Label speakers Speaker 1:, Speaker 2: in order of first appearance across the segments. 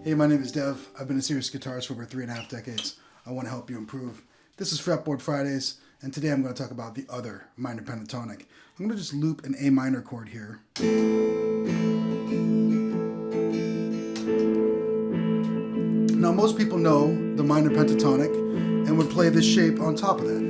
Speaker 1: Hey, my name is Dev. I've been a serious guitarist for over 3.5 decades. I want to help you improve. This is Fretboard Fridays, and today I'm going to talk about the other minor pentatonic. I'm going to just loop an A minor chord here. Now, most people know the minor pentatonic and would play this shape on top of that.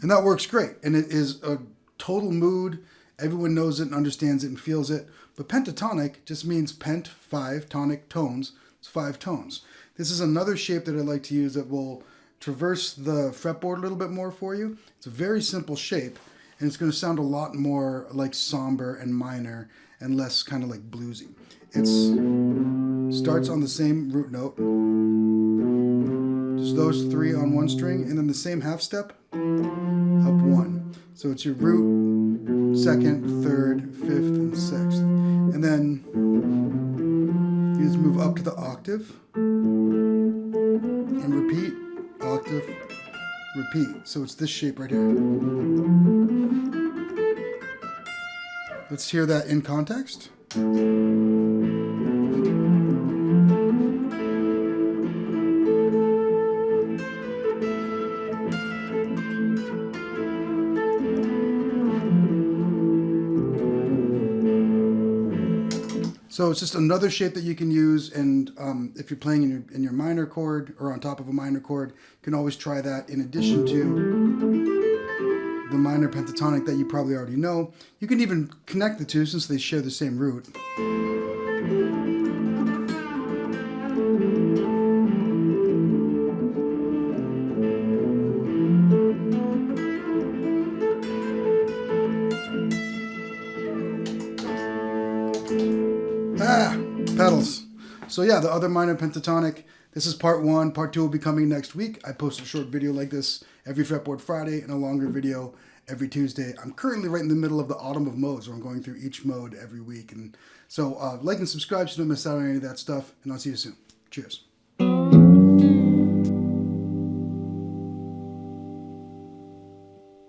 Speaker 1: And that works great, and it is a total mood. Everyone knows it and understands it and feels it. But pentatonic just means pent, 5, tonic, tones. It's 5 tones. This is another shape that I like to use that will traverse the fretboard a little bit more for you. It's a very simple shape, and it's going to sound a lot more like somber and minor and less kind of like bluesy. It starts on the same root note, just those 3 on one string, and then the same half step, up 1. So it's your root, 2nd, 3rd, 5th, and 6th. And then you just move up to the octave and repeat, octave, repeat. So it's this shape right here. Let's hear that in context. So it's just another shape that you can use, and if you're playing in your minor chord or on top of a minor chord, you can always try that in addition to the minor pentatonic that you probably already know. You can even connect the two since they share the same root. Pedals. So yeah, the other minor pentatonic. This is part 1. Part 2 will be coming next week. I post a short video like this every Fretboard Friday and a longer video every Tuesday. I'm currently right in the middle of the autumn of modes where I'm going through each mode every week. And so like and subscribe so you don't miss out on any of that stuff. And I'll see you soon. Cheers.